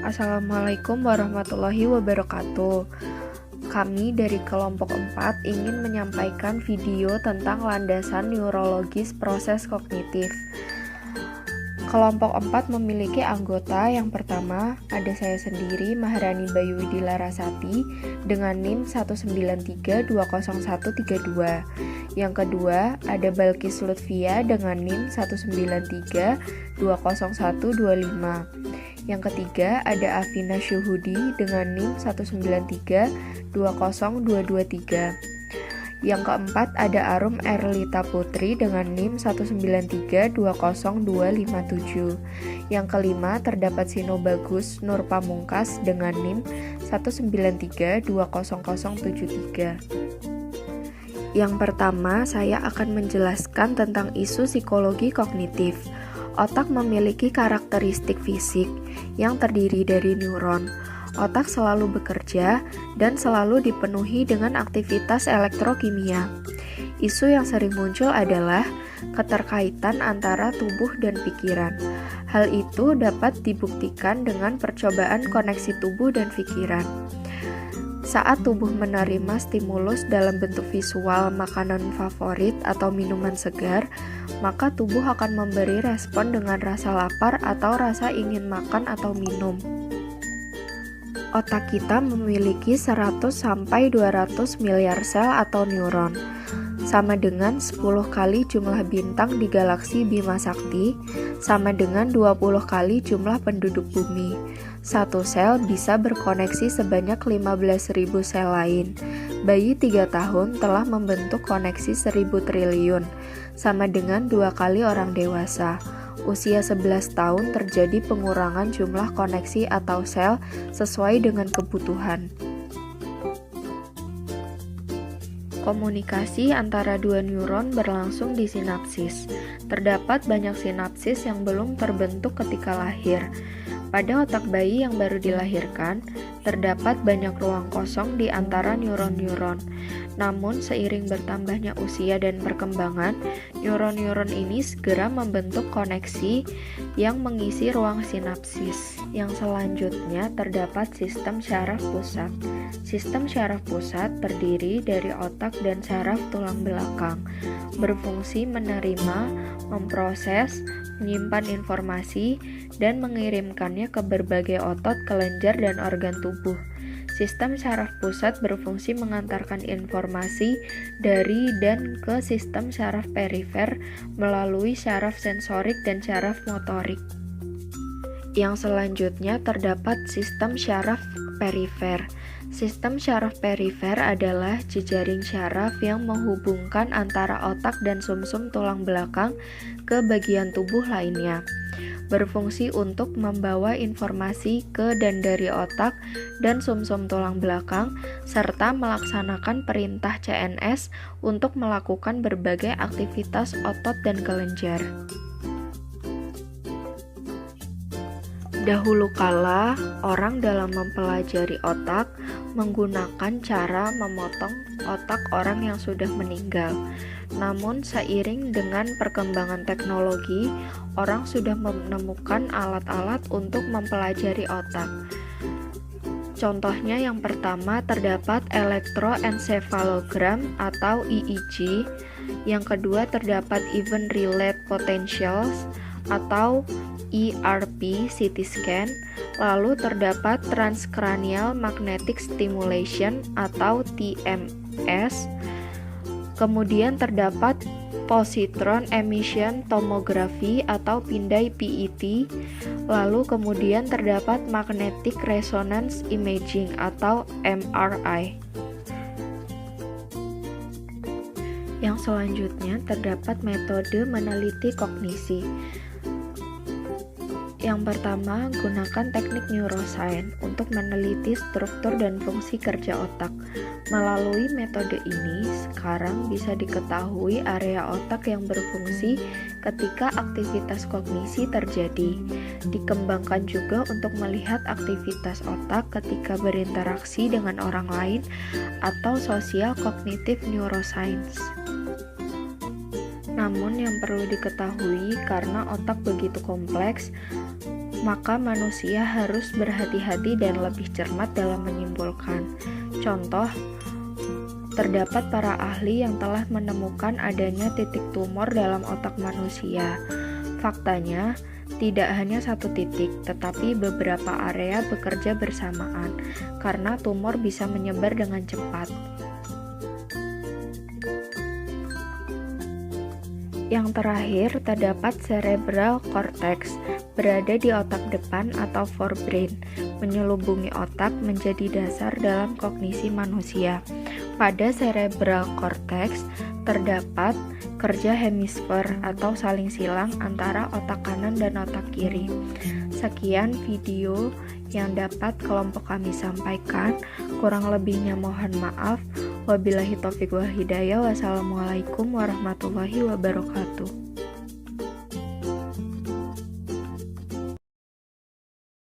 Assalamualaikum warahmatullahi wabarakatuh. Kami dari kelompok 4 ingin menyampaikan video tentang landasan neurologis proses kognitif. Kelompok 4 memiliki anggota. Yang pertama, ada saya sendiri, Maharani Bayu Widi Larasati dengan NIM 193-20132. Yang kedua, ada Balkis Lutfia dengan NIM 193-20125. Yang ketiga, ada Afina Syuhudi dengan NIM 193-20223. Yang keempat, ada Arum Erlita Putri dengan NIM 193-20257. Yang kelima, terdapat Sino Bagus Nur Pamungkas dengan NIM 193-20073. Yang pertama, saya akan menjelaskan tentang isu psikologi kognitif. Otak memiliki karakteristik fisik yang terdiri dari neuron. Otak selalu bekerja dan selalu dipenuhi dengan aktivitas elektrokimia. Isu yang sering muncul adalah keterkaitan antara tubuh dan pikiran. Hal itu dapat dibuktikan dengan percobaan koneksi tubuh dan pikiran. Saat tubuh menerima stimulus dalam bentuk visual, makanan favorit, atau minuman segar, maka tubuh akan memberi respon dengan rasa lapar atau rasa ingin makan atau minum. Otak kita memiliki 100-200 miliar sel atau neuron, sama dengan 10 kali jumlah bintang di galaksi Bima Sakti, sama dengan 20 kali jumlah penduduk bumi. Satu sel bisa berkoneksi sebanyak 15.000 sel lain. Bayi 3 tahun telah membentuk koneksi 1.000 triliun, sama dengan 2 kali orang dewasa. Usia 11 tahun terjadi pengurangan jumlah koneksi atau sel sesuai dengan kebutuhan. Komunikasi antara dua neuron berlangsung di sinapsis. Terdapat banyak sinapsis yang belum terbentuk ketika lahir. Pada otak bayi yang baru dilahirkan, terdapat banyak ruang kosong di antara neuron-neuron. Namun, seiring bertambahnya usia dan perkembangan, neuron-neuron ini segera membentuk koneksi yang mengisi ruang sinapsis. Yang selanjutnya terdapat sistem syaraf pusat. Sistem syaraf pusat terdiri dari otak dan syaraf tulang belakang, berfungsi menerima, memproses, menyimpan informasi, dan mengirimkannya ke berbagai otot, kelenjar, dan organ tubuh. Sistem syaraf pusat berfungsi mengantarkan informasi dari dan ke sistem syaraf perifer melalui syaraf sensorik dan syaraf motorik. Yang selanjutnya terdapat sistem syaraf perifer. Sistem syaraf perifer adalah jejaring syaraf yang menghubungkan antara otak dan sumsum tulang belakang ke bagian tubuh lainnya. Berfungsi untuk membawa informasi ke dan dari otak dan sumsum tulang belakang, serta melaksanakan perintah CNS untuk melakukan berbagai aktivitas otot dan kelenjar. Dahulu kala, orang dalam mempelajari otak menggunakan cara memotong otak orang yang sudah meninggal. Namun, seiring dengan perkembangan teknologi, orang sudah menemukan alat-alat untuk mempelajari otak. Contohnya yang pertama terdapat elektroencephalogram atau EEG, yang kedua terdapat event relay potentials atau ERP CT scan, lalu terdapat transcranial magnetic stimulation atau TMS, kemudian terdapat positron emission tomography atau pindai PET, lalu kemudian terdapat magnetic resonance imaging atau MRI. Yang selanjutnya terdapat metode meneliti kognisi. Yang pertama, gunakan teknik neuroscience untuk meneliti struktur dan fungsi kerja otak. Melalui metode ini, sekarang bisa diketahui area otak yang berfungsi ketika aktivitas kognisi terjadi. Dikembangkan juga untuk melihat aktivitas otak ketika berinteraksi dengan orang lain atau social cognitive neuroscience. Namun yang perlu diketahui, karena otak begitu kompleks, maka manusia harus berhati-hati dan lebih cermat dalam menyimpulkan. Contoh, terdapat para ahli yang telah menemukan adanya titik tumor dalam otak manusia. Faktanya, tidak hanya satu titik, tetapi beberapa area bekerja bersamaan, karena tumor bisa menyebar dengan cepat. Yang terakhir, terdapat cerebral cortex, berada di otak depan atau forebrain, menyelubungi otak menjadi dasar dalam kognisi manusia. Pada cerebral cortex, terdapat kerja hemisfer atau saling silang antara otak kanan dan otak kiri. Sekian video yang dapat kelompok kami sampaikan, kurang lebihnya mohon maaf. Wabillahi taufiq wal hidayah. Wassalamualaikum warahmatullahi wabarakatuh.